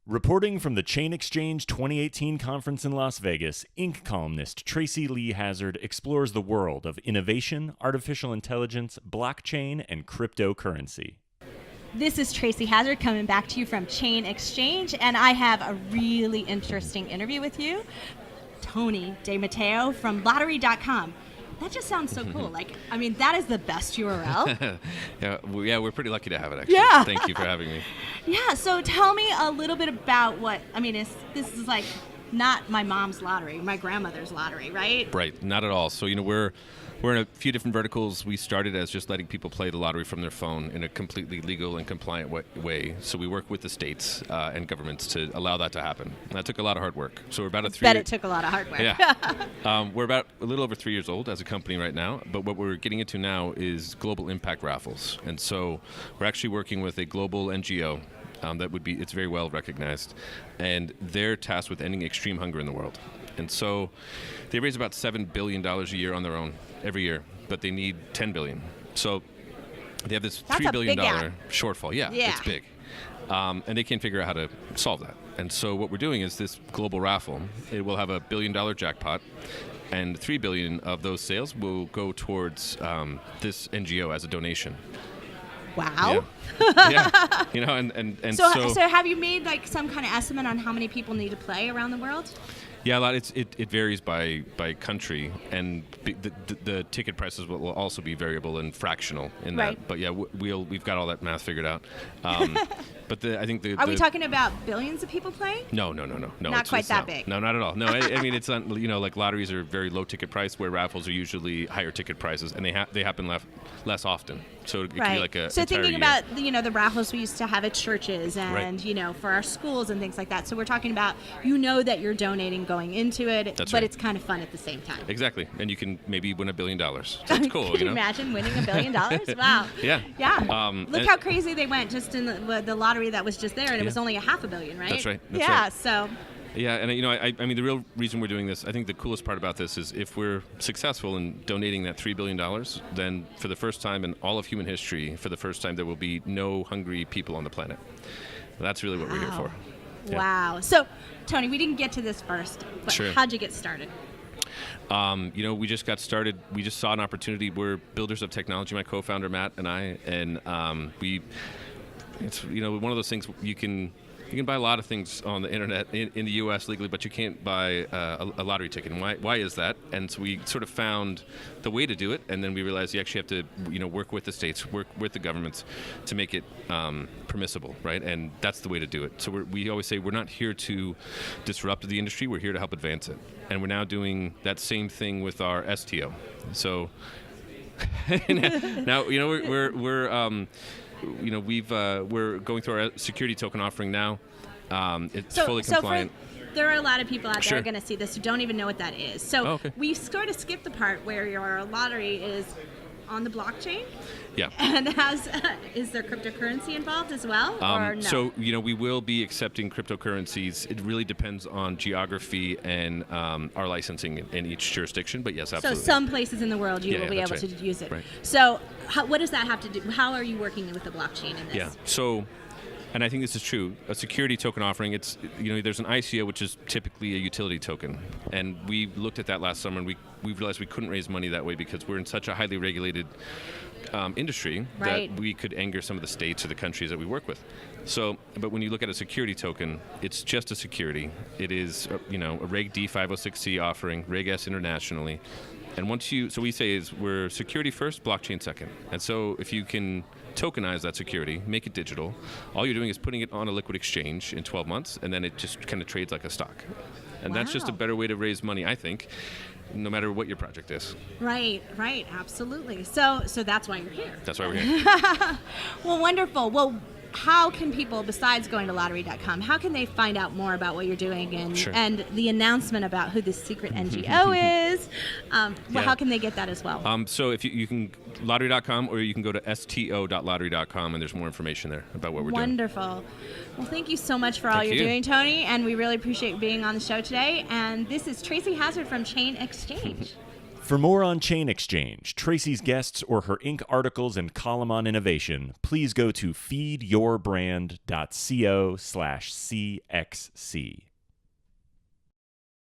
Reporting from the Chain Exchange 2018 conference in Las Vegas, Inc. columnist Tracy Leigh Hazzard explores the world of innovation, artificial intelligence, blockchain, and cryptocurrency. This is Tracy Hazzard coming back to you from Chain Exchange, and I have a really interesting interview with you. Tony Dimatteo from lottery.com. That just sounds so cool. That is the best URL. Yeah, we're pretty lucky to have it, actually. Yeah. Thank you for having me. Yeah, so tell me a little bit about this is like not my mom's lottery, my grandmother's lottery, right? Right, not at all. So, we're in a few different verticals. We started as just letting people play the lottery from their phone in a completely legal and compliant way. So we work with the states and governments to allow that to happen. And that took a lot of hard work. So we're about it took a lot of hard work. Yeah. We're about a little over 3 years old as a company right now. But what we're getting into now is global impact raffles. And so we're actually working with a global NGO it's very well recognized, and they're tasked with ending extreme hunger in the world. And so they raise about $7 billion a year on their own every year, but they need $10 billion. So they have this $3 billion shortfall. Yeah, it's big. And they can't figure out how to solve that. And so what we're doing is this global raffle. It will have a $1 billion jackpot, and $3 billion of those sales will go towards this NGO as a donation. Wow. Yeah. So have you made some kind of estimate on how many people need to play around the world? Yeah, a lot. It varies by country, and the ticket prices will also be variable and fractional in right. that. But yeah, we've got all that math figured out. But I think are we talking about billions of people playing? No. Not quite that big. No, not at all. No, I mean it's not. Like lotteries are very low ticket price, where raffles are usually higher ticket prices, and they happen less often. So it right. could be like a. So thinking year. about the raffles we used to have at churches and right. For our schools and things like that. So we're talking about that you're donating going into it, That's but right. it's kind of fun at the same time. Exactly, and you can maybe win $1 billion. So it's cool. Can you imagine winning $1 billion? Wow. Yeah. Yeah. Look how crazy they went just in the lottery that was just there, and it was only $500 million, right? That's right. Right. So. Yeah, and I mean the real reason we're doing this, I think the coolest part about this is if we're successful in donating that $3 billion, then for the first time in all of human history, for the first time there will be no hungry people on the planet. That's really what we're here for. Yeah. Wow. So, Tony, we didn't get to this first, but Sure. How'd you get started? We just got started. We just saw an opportunity. We're builders of technology, my co-founder Matt and I, and it's one of those things you can buy a lot of things on the internet in the U.S. legally, but you can't buy a lottery ticket. And why is that? And so we sort of found the way to do it, and then we realized you actually have to work with the states, work with the governments to make it permissible, right? And that's the way to do it. So we always say we're not here to disrupt the industry. We're here to help advance it. And we're now doing that same thing with our STO. So now we're going through our security token offering now. It's fully compliant. There are a lot of people out there Sure. who are going to see this who don't even know what that is. So we sort of skipped the part where your lottery is on the blockchain. Yeah. And is there cryptocurrency involved as well, or no? So we will be accepting cryptocurrencies. It really depends on geography and our licensing in each jurisdiction. But yes, absolutely. So some places in the world you will be able to use it. Right. So what does that have to do? How are you working with the blockchain in this? Yeah. So. And I think this is true. A security token offering, it's there's an ICO, which is typically a utility token, and we looked at that last summer, and we realized we couldn't raise money that way because we're in such a highly regulated industry right. that we could anger some of the states or the countries that we work with. So, but when you look at a security token, it's just a security. It is a Reg D 506C offering, Reg S internationally, and so we say we're security first, blockchain second, and so if you can tokenize that security, make it digital. All you're doing is putting it on a liquid exchange in 12 months, and then it just kind of trades like a stock. And that's just a better way to raise money, I think, no matter what your project is. Right, absolutely. So that's why you're here. That's why we're here. Well, wonderful. Well, how can people, besides going to lottery.com, how can they find out more about what you're doing and the announcement about who this secret NGO is? How can they get that as well? So if you can, lottery.com, or you can go to sto.lottery.com, and there's more information there about what we're doing. Wonderful. Well, thank you so much for all you're doing, Tony, and we really appreciate being on the show today. And this is Tracy Hazzard from Chain Exchange. For more on Chain Exchange, Tracy's guests, or her ink articles and column on innovation, please go to feedyourbrand.co/CXC.